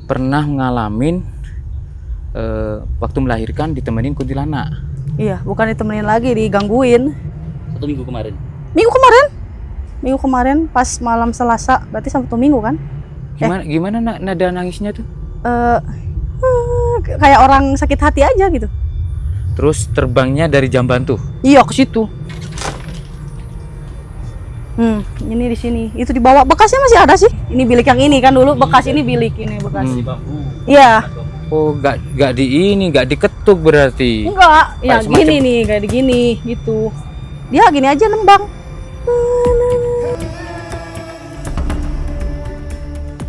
pernah ngalamin waktu melahirkan ditemenin kuntilanak. Iya, bukan ditemenin lagi, digangguin. 1 minggu kemarin. Minggu kemarin pas malam Selasa, berarti Sabtu Minggu kan? Gimana nada nangisnya tuh? Kayak orang sakit hati aja gitu. Terus terbangnya dari Jamban tuh. Iya, ke situ. Ini di sini. Itu dibawa. Bekasnya masih ada sih. Ini bilik yang ini kan dulu. Bekas ini bilik ini bekas. Di bambu. Iya. Oh, nggak diketuk berarti. Enggak. Ya Kayak semacam- gini nih, kayak gini gitu. Dia gini aja nembang.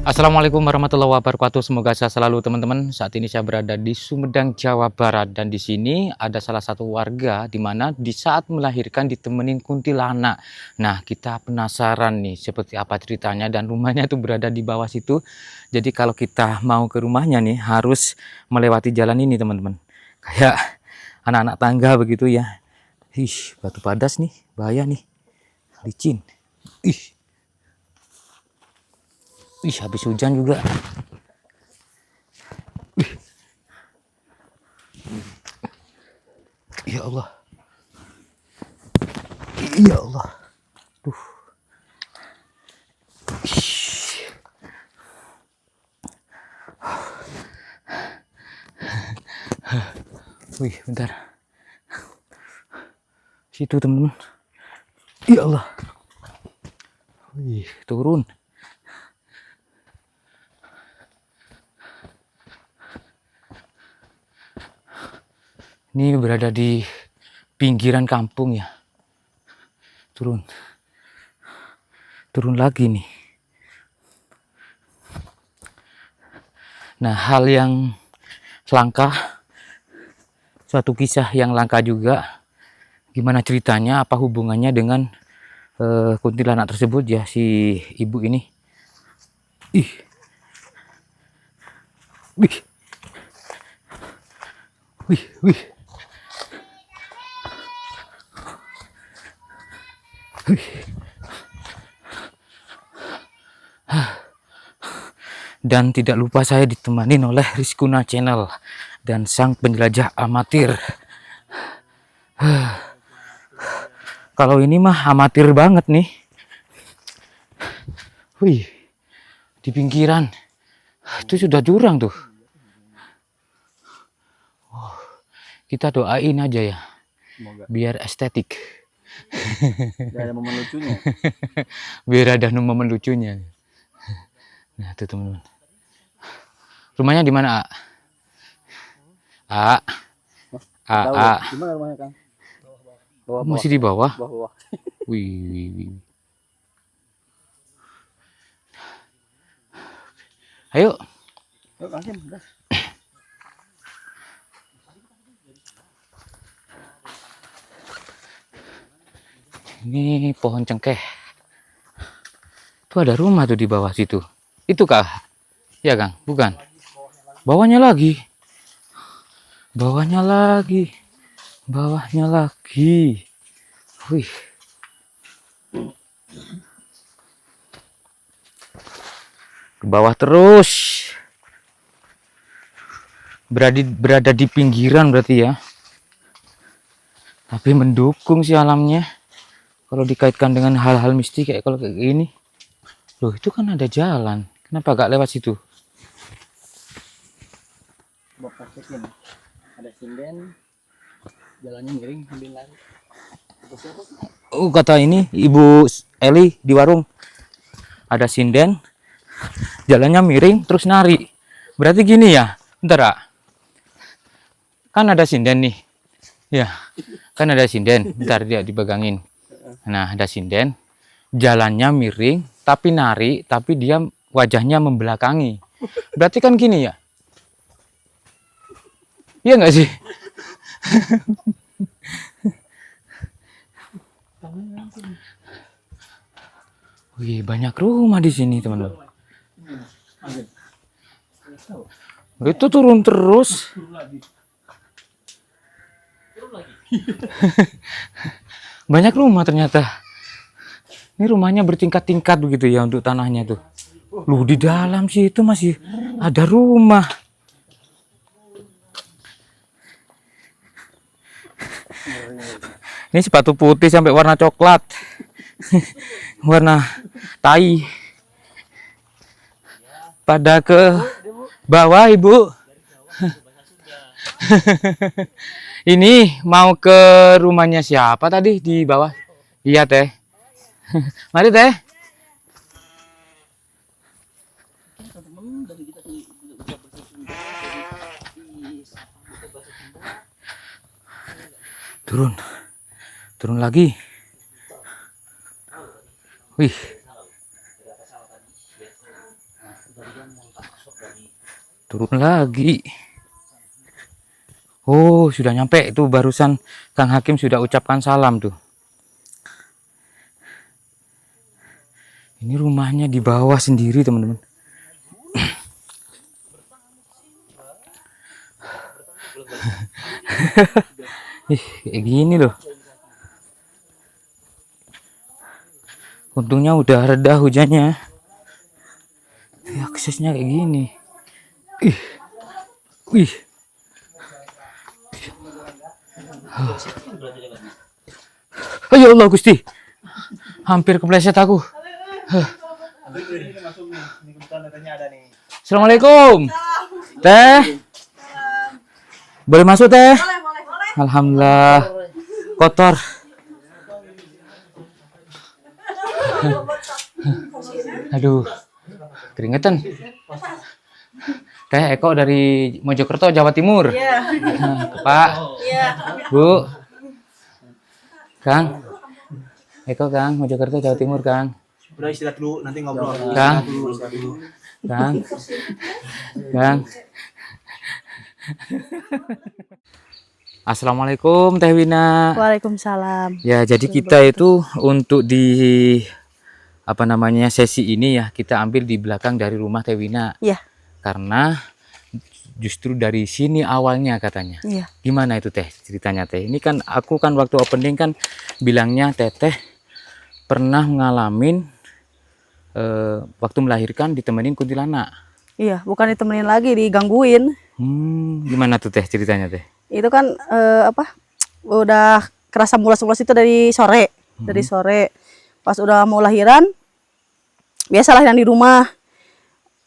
Assalamualaikum warahmatullahi wabarakatuh. Semoga sehat selalu teman-teman. Saat ini saya berada di Sumedang, Jawa Barat, dan di sini ada salah satu warga di mana di saat melahirkan ditemenin kuntilanak. Nah, kita penasaran nih seperti apa ceritanya, dan rumahnya itu berada di bawah situ. Jadi kalau kita mau ke rumahnya nih harus melewati jalan ini, teman-teman. Kayak anak-anak tangga begitu ya. Ih, batu padas nih, bahaya nih. Licin. Ih, habis hujan juga. Ya Allah. Ya Allah. Duh. Wih, bentar. Situ, teman-teman. Ya Allah. Wih, turun. Ini berada di pinggiran kampung ya. Turun lagi nih. Nah, hal yang langka, suatu kisah yang langka juga. Gimana ceritanya, apa hubungannya dengan kuntilanak tersebut ya, si ibu ini. Ih. Wih. Wih, wih. Dan tidak lupa saya ditemani oleh Rizkuna Channel dan sang penjelajah amatir. Kalau ini mah amatir banget nih. Wih, di pinggiran itu sudah jurang tuh. Kita doain aja ya, Semoga. biar estetik. Biar ada momen lucunya. Biar ada momen lucunya. Nah, tuh teman-teman. Rumahnya di mana, A? A. Gimana rumahnya, Kang? Bawah. Masih di bawah. Bawah. Wih. Ayo. Yuk, Kang, gas. Ini pohon cengkeh. Tuh ada rumah tuh di bawah situ. Itu kah? Ya, Kang? Bukan. Bawahnya lagi. Bawahnya lagi. Bawahnya lagi. Wih. Ke bawah terus. Berada di pinggiran berarti ya. Tapi mendukung sih alamnya. Kalau dikaitkan dengan hal-hal mistik kayak kalau kayak gini. Loh, itu kan ada jalan. Kenapa gak lewat situ? Bawa praktekin. Ada sinden. Jalannya miring sambil lari. Oh, kata ini Ibu Eli di warung. Ada sinden. Jalannya miring terus nari. Berarti gini ya. Bentar, Kak. Kan ada sinden nih. Ya. Kan ada sinden. Bentar, dia dipegangin. Nah, ada sinden. Jalannya miring tapi nari, tapi dia wajahnya membelakangi. Berarti kan gini ya. Iya nggak sih? Wih, banyak rumah di sini, teman-teman. Itu turun terus. Banyak rumah ternyata. Ini rumahnya bertingkat-tingkat begitu ya untuk tanahnya tuh. Loh, di dalam situ masih ada rumah. Ini sepatu putih sampai warna coklat. Warna tai. Pada ke bawah, Ibu. Ini mau ke rumahnya siapa tadi di bawah? Iya, Teh. Mari, Teh. Turun. Turun lagi. Wih. Turun lagi. Oh, sudah nyampe itu barusan Kang Hakim sudah ucapkan salam tuh. Ini rumahnya di bawah sendiri, teman-teman. Ih, kayak gini loh. Untungnya udah reda hujannya. Aksesnya kayak gini. Ih. Wih. Oh ya Allah Gusti. Hampir kepleset aku. Assalamualaikum. Teh. Boleh masuk, Teh? Alhamdulillah. Kotor. Aduh. Keringetan. Teh Eko dari Mojokerto, Jawa Timur. Iya. Pak. Iya. Bu. Kang. Eko, Kang, Mojokerto, Jawa Timur, Kang. Udah istirahat dulu, nanti ngobrol. Kang. Kang. Kang. Assalamualaikum Teh Wina. Waalaikumsalam. Ya, jadi kita itu untuk di sesi ini ya, kita ambil di belakang dari rumah Teh Wina. Iya. Karena justru dari sini awalnya katanya. Iya. Gimana itu Teh ceritanya Teh? Ini kan aku kan waktu opening kan bilangnya Teteh pernah ngalamin waktu melahirkan ditemenin kuntilanak. Iya, bukan ditemenin lagi, digangguin. Gimana tuh Teh ceritanya Teh? Itu kan udah kerasa mulas-mulas itu dari sore. Dari sore. Pas udah mau lahiran, biasa lahiran di rumah.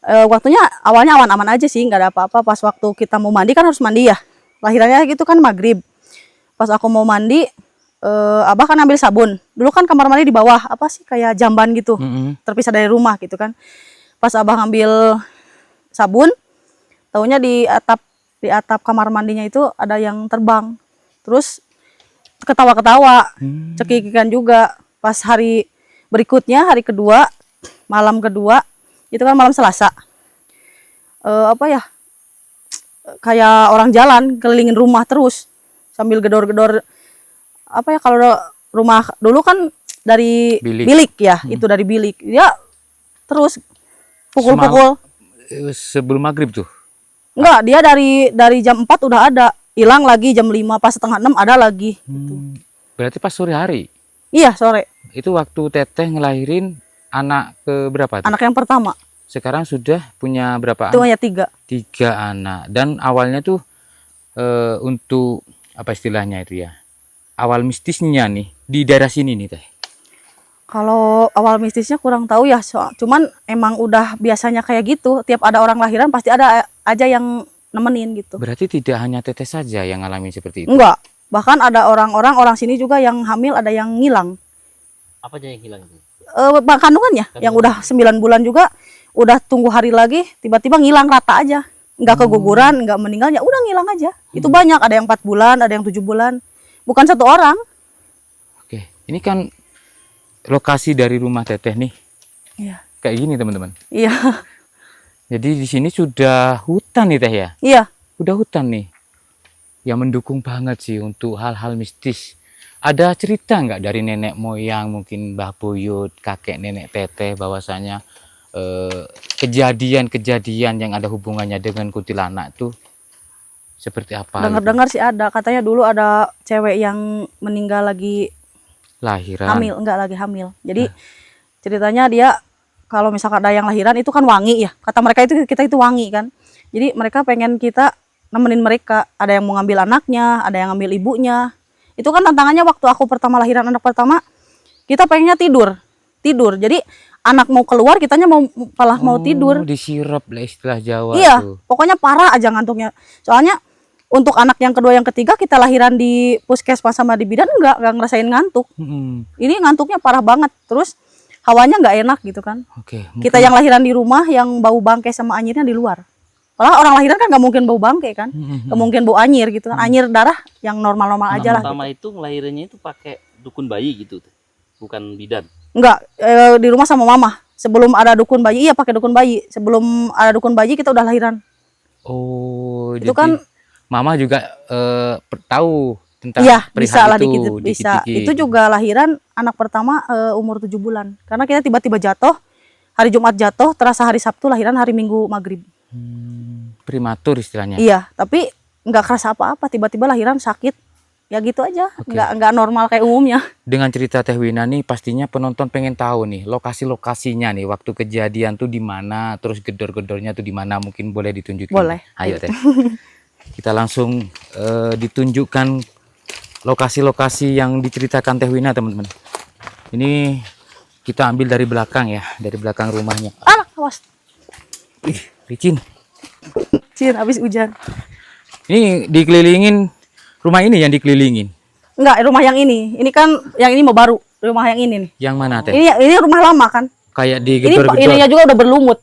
Waktunya awalnya aman-aman aja sih, nggak ada apa-apa. Pas waktu kita mau mandi kan harus mandi ya. Lahirannya gitu kan maghrib. Pas aku mau mandi, abah kan ambil sabun. Dulu kan kamar mandi di bawah, apa sih kayak jamban gitu, terpisah dari rumah gitu kan. Pas abah ngambil sabun, taunya di atap kamar mandinya itu ada yang terbang. Terus ketawa-ketawa, cekikikan juga. Pas hari berikutnya, hari kedua, malam kedua, itu kan malam Selasa. Kayak orang jalan kelilingin rumah terus sambil gedor-gedor. Kalau rumah dulu kan dari bilik ya, itu dari bilik. Ya terus pukul-pukul. Sebelum maghrib tuh? Enggak, dia dari jam 4 udah ada. Hilang lagi jam 5, pas setengah 6 ada lagi. Gitu. Berarti pas sore hari? Iya, sore. Itu waktu Teteh ngelahirin anak ke berapa tuh? Anak yang pertama. Sekarang sudah punya berapa Itu anak? hanya 3. 3 anak. Dan awalnya tuh untuk apa istilahnya itu ya? Awal mistisnya nih di daerah sini nih Teh. Kalau awal mistisnya kurang tahu ya, cuman emang udah biasanya kayak gitu. Tiap ada orang lahiran pasti ada aja yang nemenin gitu. Berarti tidak hanya Teteh saja yang ngalamin seperti itu? Enggak, bahkan ada orang sini juga yang hamil, ada yang ngilang. Apa aja yang hilang itu? Kandungannya yang udah 9 bulan juga, udah tunggu hari lagi, tiba-tiba ngilang rata aja. Enggak keguguran, enggak meninggal, ya udah ngilang aja. Itu banyak, ada yang 4 bulan, ada yang 7 bulan. Bukan satu orang. Oke, ini kan lokasi dari rumah Teteh nih. Iya. Kayak gini teman-teman. Iya. Jadi di sini sudah hutan nih Teh ya? Iya. Udah hutan nih. Yang mendukung banget sih untuk hal-hal mistis. Ada cerita nggak dari nenek moyang, mungkin Mbah Buyut, kakek nenek Teteh bahwasanya kejadian-kejadian yang ada hubungannya dengan kuntilanak tuh seperti apa? Dengar-dengar sih ada, katanya dulu ada cewek yang meninggal lagi lahiran. hamil, enggak lagi hamil. Jadi ceritanya dia kalau misalkan ada yang lahiran itu kan wangi ya. Kata mereka itu kita itu wangi kan. Jadi mereka pengen kita nemenin mereka. Ada yang mau ngambil anaknya, ada yang ngambil ibunya. Itu kan tantangannya waktu aku pertama lahiran anak pertama, kita pengennya tidur. Jadi anak mau keluar, kitanya malah mau tidur. Disirap lah istilah Jawa Iya, tuh. pokoknya parah aja ngantuknya. Soalnya untuk anak yang kedua, yang ketiga kita lahiran di puskesmas sama di bidan enggak ngerasain ngantuk. Ini ngantuknya parah banget. Terus hawanya nggak enak gitu kan. Oke. Kita yang lahiran di rumah yang bau bangkai sama anyirnya di luar. Kalau orang lahiran kan nggak mungkin bau bangkai kan, nggak mungkin bau anyir gitu kan. Anyir darah yang normal-normal aja lah. Pertama Gitu. itu ngelahirinnya itu pakai dukun bayi gitu, bukan bidan. Enggak, di rumah sama mama. Sebelum ada dukun bayi, iya pakai dukun bayi. Sebelum ada dukun bayi kita udah lahiran. Oh, Itu jadi kan mama juga tahu tentang iya, perihal bisa lah itu, dikit, bisa. dikit-dikit. Itu juga lahiran anak pertama umur 7 bulan. Karena kita tiba-tiba jatuh, hari Jumat jatuh, terasa hari Sabtu lahiran hari Minggu maghrib. Prematur istilahnya. Iya, tapi nggak kerasa apa-apa. Tiba-tiba lahiran sakit, ya gitu aja. Nggak normal kayak umumnya. Dengan cerita Teh Wina nih, pastinya penonton pengen tahu nih lokasi-lokasinya nih, waktu kejadian tuh di mana, terus gedor-gedornya tuh di mana, mungkin boleh ditunjukin. Boleh. Ayo Teh. Kita langsung ditunjukkan lokasi-lokasi yang diceritakan Teh Wina, teman-teman. Ini kita ambil dari belakang ya, dari belakang rumahnya. Anak awas, Ih, licin. Cin, habis hujan. Ini dikelilingin rumah ini yang dikelilingin. Enggak, rumah yang ini. Ini kan yang ini mau baru. Rumah yang ini nih. Yang mana Teh? Ini rumah lama kan. Kayak Ini digedor-gedor. ininya juga udah berlumut.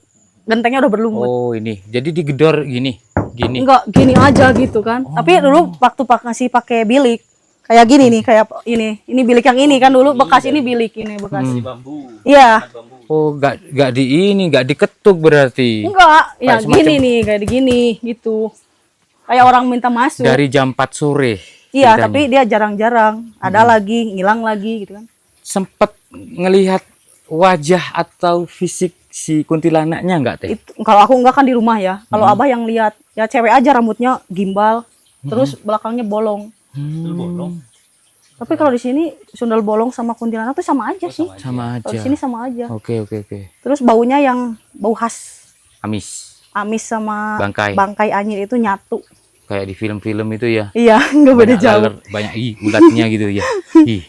Gentengnya udah berlumut. Oh, ini. Jadi digedor gini. Enggak, gini aja gitu kan. Tapi dulu waktu masih pakai bilik. Kayak gini nih, kayak ini. Ini bilik yang ini kan dulu bekas ini bilik ini bekas. Bambu. Iya. Oh, nggak diketuk berarti. Enggak, ya Kayak gini semacam- nih, kayak gini gitu. Kayak orang minta masuk. Dari jam 4 sore. Iya, ceritanya. tapi dia jarang-jarang. Ada lagi, ngilang lagi gitu kan. Sempet ngelihat wajah atau fisik si kuntilanaknya nggak Teh? Kalau aku enggak kan di rumah ya. Kalau Abah yang lihat, ya cewek aja rambutnya gimbal, terus belakangnya bolong. Itu bolong. Tapi kalau di sini sundel bolong sama kuntilanak tuh sama aja sih. Sama Kalau di aja. sini sama aja. Oke. Terus baunya yang bau khas Amis. amis sama Bangkai. anyir itu nyatu. Kayak di film-film itu ya. Iya, nggak beda Banyak jauh. laler, banyak ulatnya gitu ya. Ih.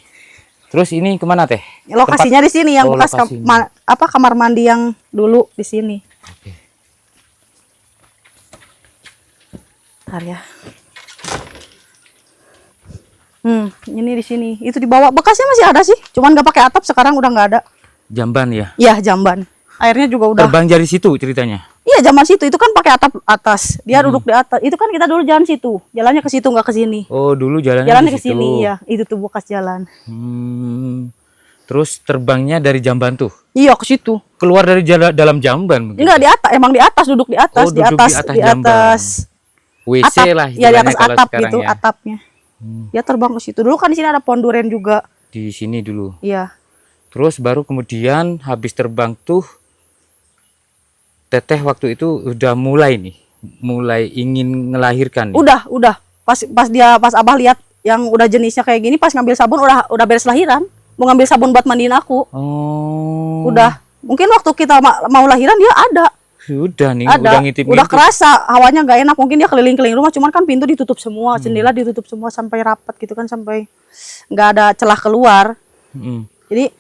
Terus ini kemana Teh? Lokasinya di sini yang Oh, bekas lokasinya. kamar mandi yang dulu di sini. Oke. Bentar ya. Ini di sini. Itu di bawah. Bekasnya masih ada sih. Cuman nggak pakai atap, sekarang udah nggak ada. Jamban ya. Iya, jamban. Airnya juga udah. Terbang dari situ ceritanya. Iya, zaman situ itu kan pakai atap atas. Dia duduk di atas. Itu kan kita dulu jalan situ. Jalannya ke situ nggak ke sini. Oh, dulu jalannya Jalannya di ke situ. sini ya. Itu tuh bekas jalan. Terus terbangnya dari jamban tuh. Iya, ke situ. Keluar dari dalam jamban begitu. Enggak di atas, emang di atas, duduk di atas, Oh, duduk di atas jamban. WC atap. lah Ya di atas istilahnya kalau atap sekarang gitu, ya. atapnya. Ya terbang ke situ. Dulu kan di sini ada pohon durian juga. Di sini dulu. Iya. Terus baru kemudian habis terbang tuh Teteh waktu itu udah mulai ingin ngelahirkan nih. Udah. Pas Abah lihat yang udah jenisnya kayak gini, pas ngambil sabun udah beres lahiran. Mau ngambil sabun buat mandiin aku. Oh. Udah. Mungkin waktu kita mau lahiran dia ada. Sudah nih, Ada. udah ngintip. Udah kerasa hawanya nggak enak. Mungkin dia keliling-keliling rumah, cuman kan pintu ditutup semua, jendela ditutup semua sampai rapat gitu kan, sampai nggak ada celah keluar. Jadi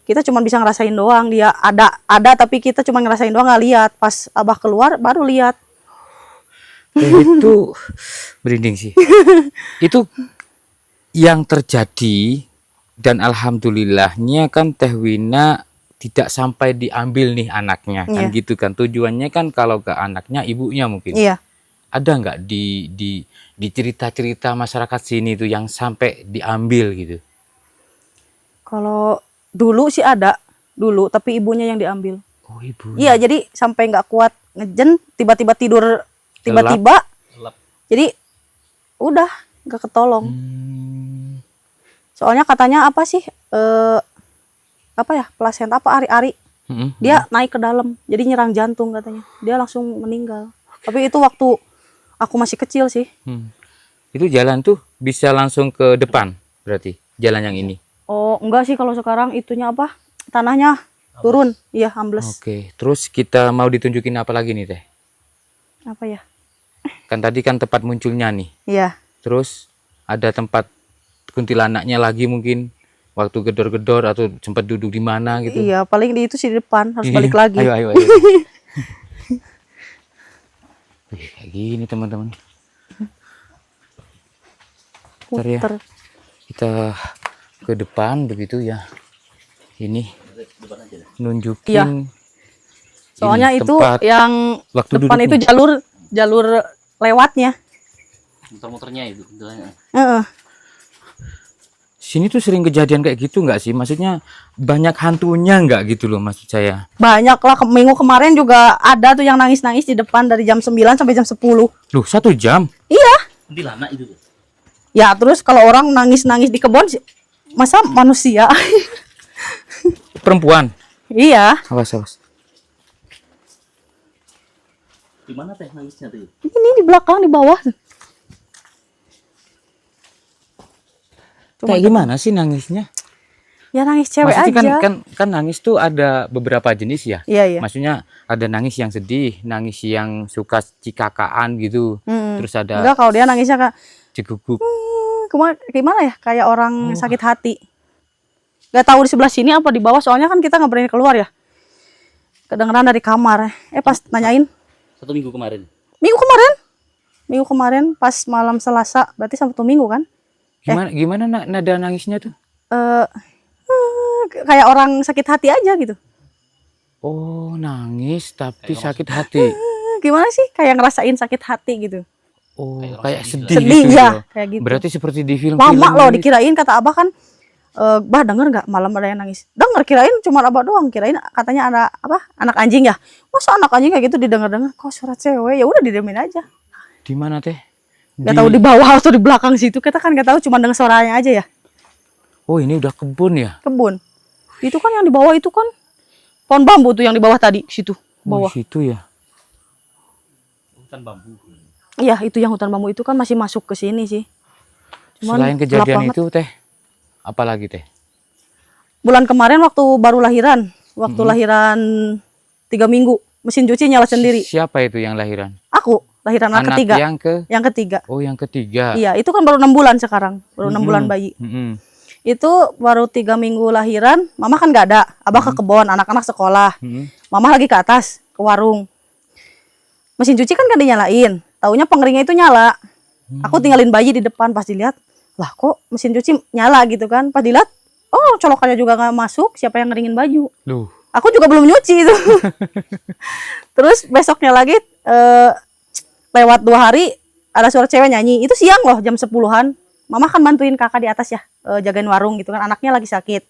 kita cuma bisa ngerasain doang, dia ada tapi kita cuma ngerasain doang, nggak lihat. Pas Abah keluar baru lihat. Itu merinding sih. Itu yang terjadi dan alhamdulillahnya kan Teh Wina tidak sampai diambil nih anaknya kan Iya. gitu kan. Tujuannya kan kalau ke anaknya ibunya mungkin. Iya. Ada nggak di cerita-cerita masyarakat sini tuh yang sampai diambil gitu? Kalau dulu sih ada dulu, tapi ibunya yang diambil. Oh, ibu. Iya, jadi sampai nggak kuat ngejen, tiba-tiba tidur, tiba-tiba. Gelap. Jadi udah nggak ketolong. Hmm. Soalnya katanya apa sih? Apa ya? Plasenta apa ari-ari? Dia naik ke dalam, jadi nyerang jantung katanya. Dia langsung meninggal. Tapi itu waktu aku masih kecil sih. Itu jalan tuh bisa langsung ke depan berarti jalan yang ini. Oh, enggak sih kalau sekarang itunya apa? Tanahnya turun, iya ambles. Oke, terus kita mau ditunjukin apa lagi nih Teh? Apa ya? Kan tadi kan tempat munculnya nih. Iya. Terus ada tempat kuntilanaknya lagi mungkin waktu gedor-gedor atau sempat duduk di mana gitu. Iya, paling di itu sih di depan, harus Iya. balik lagi. Ayo, ayo, ayo. Wih, kayak gini teman-teman. Bentar ya. Puter. Kita ke depan begitu ya. Ini nunjukin. Iya. Soalnya ini itu tempat yang waktu depan duduk itu nih. jalur lewatnya. Muter-muternya itu kuntilanaknya. Heeh. Sini tuh sering kejadian kayak gitu nggak sih? Maksudnya banyak hantunya nggak gitu loh maksud saya. Banyak lah, minggu kemarin juga ada tuh yang nangis-nangis di depan dari jam 9 sampai jam 10. Loh, 1 jam? Iya. Kuntilanak itu tuh. Ya terus kalau orang nangis-nangis di kebun, masa manusia? Perempuan? Iya. Awas, awas. Di mana Teh nangisnya tuh? Ini di belakang, di bawah. Kayak gimana sih nangisnya? Ya nangis cewek Maksudnya aja. kan nangis tuh ada beberapa jenis ya. Iya, iya. Maksudnya ada nangis yang sedih, nangis yang suka cikakaan gitu. Terus ada Enggak, kalau dia nangisnya Kak, ceguguk. gimana ya? Kayak orang sakit hati. Gak tahu di sebelah sini apa di bawah, soalnya kan kita nggak berani keluar ya. Kedengeran dari kamar. Pas nanyain, 1 minggu kemarin. minggu kemarin pas malam Selasa, berarti Sabtu Minggu kan? Gimana nada nangisnya tuh? Eh, kayak orang sakit hati aja gitu. Oh, nangis tapi sakit hati. Gimana sih? Kayak ngerasain sakit hati gitu. Oh, Kayak kayak orang sedih Sedih gitu ya, loh. kayak gitu. Berarti seperti di film-film. Mama loh gitu. dikirain, kata Abah kan, Bah denger nggak malam ada yang nangis? Denger, kirain cuma Abah doang, kirain katanya ada apa? Anak anjing ya. Masa anak anjing kayak gitu didengar-dengar? Kok suara cewek? Ya udah didemin aja. Di mana Teh? Gak tahu di bawah atau di belakang situ, kita kan gak tahu, cuma dengar suaranya aja ya. Oh, ini udah kebun ya? Kebun. Itu kan yang di bawah itu kan pohon bambu tuh yang di bawah tadi situ, Oh, bawah. di situ ya. Hutan bambu. Iya, itu yang hutan bambu itu kan masih masuk ke sini sih. Cuman Selain gelap kejadian banget. itu Teh, apa lagi Teh? Bulan kemarin waktu baru lahiran, waktu lahiran 3 minggu, mesin cuci nyala sendiri. Siapa itu yang lahiran? Aku lahiran anak ketiga. yang Yang ketiga. Oh, yang ketiga. Iya, itu kan baru 6 bulan sekarang, baru 6 bulan bayi. Mm-mm. Itu baru 3 minggu lahiran, mama kan nggak ada, Abah ke kebon, anak-anak sekolah. Mm-mm. Mama lagi ke atas, ke warung. Mesin cuci kan gak dinyalain, taunya pengeringnya itu nyala. Aku tinggalin bayi di depan, pas dilihat, lah kok mesin cuci nyala gitu kan. Pas dilihat, oh colokannya juga nggak masuk, siapa yang ngeringin baju. Loh, Aku juga belum nyuci itu. Terus besoknya lagi, lewat 2 hari, ada suara cewek nyanyi. Itu siang loh, jam 10-an. Mama kan bantuin kakak di atas ya, jagain warung gitu kan, anaknya lagi sakit.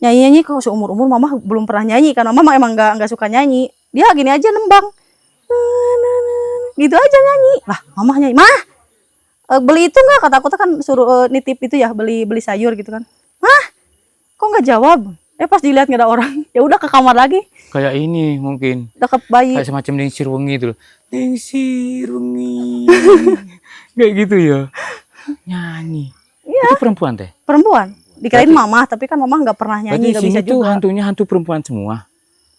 Nyanyi-nyanyi, kok seumur-umur mama belum pernah nyanyi, karena mama emang nggak suka nyanyi. Dia gini aja nembang. Gitu aja nyanyi. Lah, mama nyanyi, "Mah, beli itu nggak?" Kata aku tuh kan suruh nitip itu ya, beli sayur gitu kan. "Mah, kok nggak jawab?" Pas dilihat nggak ada orang, ya udah ke kamar lagi, kayak ini mungkin. deket bayi. Kayak semacam Ningsir Wengi itu loh. Ningsir Wengi. Kayak gitu ya. Nyanyi. Iya. Itu perempuan Teh? Perempuan. Dikirain mama, tapi kan mama nggak pernah nyanyi, Berarti nggak sini bisa tuh juga. hantunya hantu perempuan semua.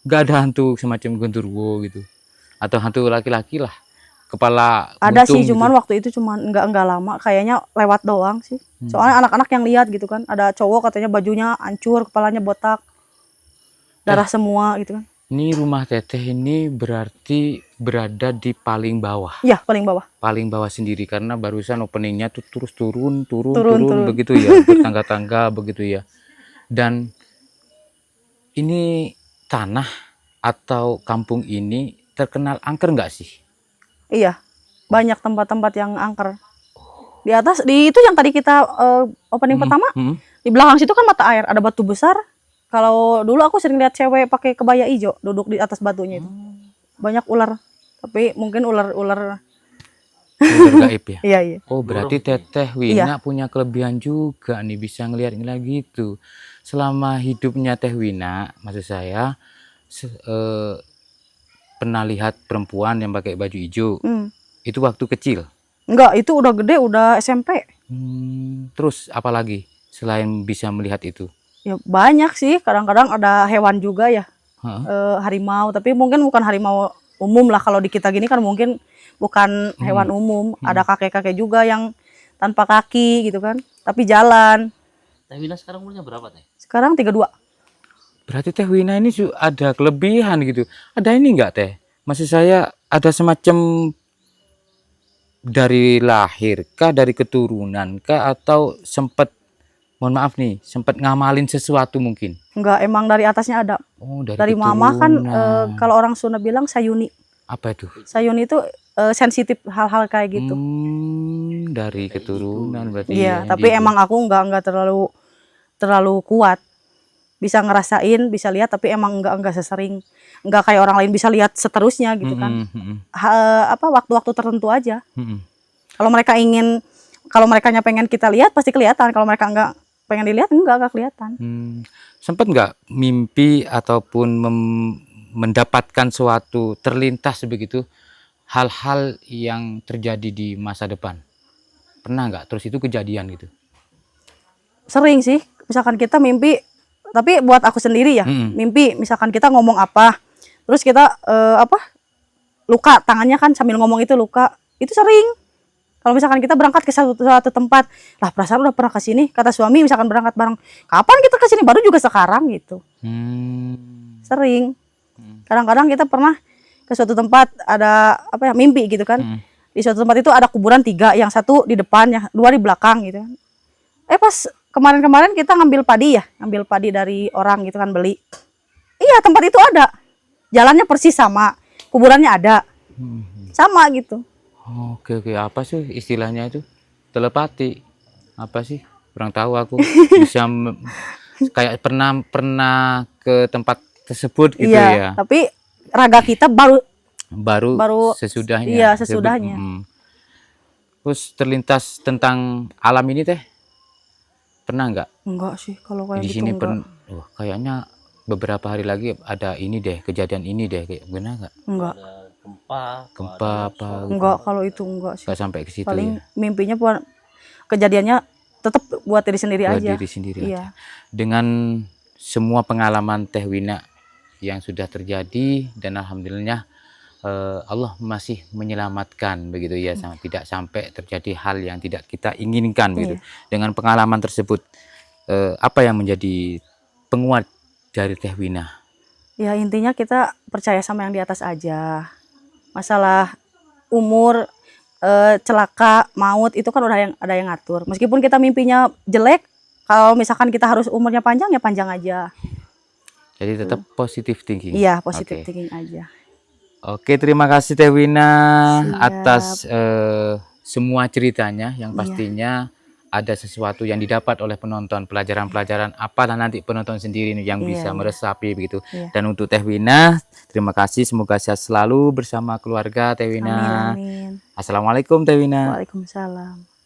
Gak ada hantu semacam Genderuwo gitu. Atau hantu laki-laki lah. Kepala Ada buntung sih, cuman gitu. waktu itu cuman nggak lama, kayaknya lewat doang sih. Soalnya anak-anak yang lihat gitu kan, ada cowok katanya bajunya hancur, kepalanya botak, darah semua gitu kan. Ini rumah Teteh ini berarti berada di paling bawah. Iya, paling bawah. Paling bawah sendiri karena barusan openingnya tuh terus turun Turun. begitu ya, bertangga-tangga begitu ya. Dan ini tanah atau kampung ini terkenal angker nggak sih? Iya, banyak tempat-tempat yang angker. Di atas, di itu yang tadi kita opening pertama, di belakang situ kan mata air, ada batu besar. Kalau dulu aku sering lihat cewek pakai kebaya hijau duduk di atas batunya itu. Banyak ular, tapi mungkin ular Ular gaib ya? iya, iya. Oh, berarti Teteh Wina punya kelebihan juga nih, bisa ngeliat gitu. Selama hidupnya Teh Wina, maksud saya pernah lihat perempuan yang pakai baju hijau. Itu waktu kecil? Enggak, itu udah gede, udah SMP. Terus apa lagi selain bisa melihat itu? Ya banyak sih, kadang-kadang ada hewan juga ya, Heeh. harimau, tapi mungkin bukan harimau umum lah, kalau di kita gini kan mungkin bukan hewan umum. Ada kakek-kakek juga yang tanpa kaki gitu kan, tapi jalan. Teh Wina sekarang umurnya berapa teh? Sekarang 32. Berarti Teh Wina ini ada kelebihan gitu. Ada ini enggak Teh? Maksud saya ada semacam dari lahir kah, dari keturunan kah, atau sempat, mohon maaf nih, sempat ngamalin sesuatu mungkin? Enggak, emang dari atasnya ada. Oh, Dari mama kan, kalau orang Sunda bilang sayuni. apa itu? Sayuni itu sensitif hal-hal kayak gitu. Dari keturunan berarti. Iya, ya, tapi gitu. emang aku enggak terlalu kuat. Bisa ngerasain, bisa lihat, tapi emang enggak sesering, enggak kayak orang lain bisa lihat seterusnya gitu kan. Waktu-waktu tertentu aja. Kalau mereka pengen kita lihat pasti kelihatan. Kalau mereka enggak pengen dilihat, enggak kelihatan. Sempat nggak mimpi ataupun mendapatkan suatu terlintas begitu hal-hal yang terjadi di masa depan? Pernah nggak? Terus itu kejadian gitu? Sering sih, misalkan kita mimpi, tapi buat aku sendiri ya, mimpi misalkan kita ngomong apa, terus kita luka tangannya kan sambil ngomong itu luka, itu sering. Kalau misalkan kita berangkat ke suatu tempat, lah perasaan udah pernah ke sini, kata suami misalkan berangkat bareng, kapan kita ke sini, baru juga sekarang gitu. Sering. Kadang-kadang kita pernah ke suatu tempat, ada mimpi gitu kan. Di suatu tempat itu ada kuburan 3, yang 1 di depan, yang 2 di belakang gitu kan. Pas kemarin-kemarin kita ngambil padi dari orang gitu kan, beli. Iya, tempat itu ada. Jalannya persis sama, kuburannya ada. Sama gitu. Oke, apa sih istilahnya itu? Telepati. Apa sih? Kurang tahu aku. Bisa kayak pernah ke tempat tersebut gitu ya. Tapi raga kita baru sesudahnya. Iya, sesudahnya. Terus terlintas tentang alam ini Teh? Pernah nggak? Enggak sih, kalau kayak Di gitu sini enggak. kayaknya beberapa hari lagi ada ini deh, kejadian ini deh, kayak benar nggak? Enggak. Gempa apa gitu? Enggak, kalau itu enggak sih. Nggak sampai ke situ Paling ya? mimpinya kejadiannya tetap buat diri sendiri Buat aja. diri sendiri Iya. aja. Dengan semua pengalaman Teh Wina yang sudah terjadi, dan alhamdulillah Allah masih menyelamatkan begitu ya, tidak sampai terjadi hal yang tidak kita inginkan begitu. Dengan pengalaman tersebut, apa yang menjadi penguat dari Teh Wina? Ya intinya kita percaya sama yang di atas aja. Masalah umur, celaka, maut itu kan ada yang ngatur. Meskipun kita mimpinya jelek, kalau misalkan kita harus umurnya panjang, ya panjang aja. Jadi tetap positive thinking. Iya, positive thinking aja. Oke, terima kasih Teh Wina Siap. atas semua ceritanya, yang pastinya ada sesuatu yang didapat oleh penonton, pelajaran-pelajaran apalah nanti penonton sendiri yang bisa meresapi begitu. Dan untuk Teh Wina, terima kasih, semoga sehat selalu bersama keluarga Teh Wina. Amin. Assalamualaikum Teh Wina. Waalaikumsalam.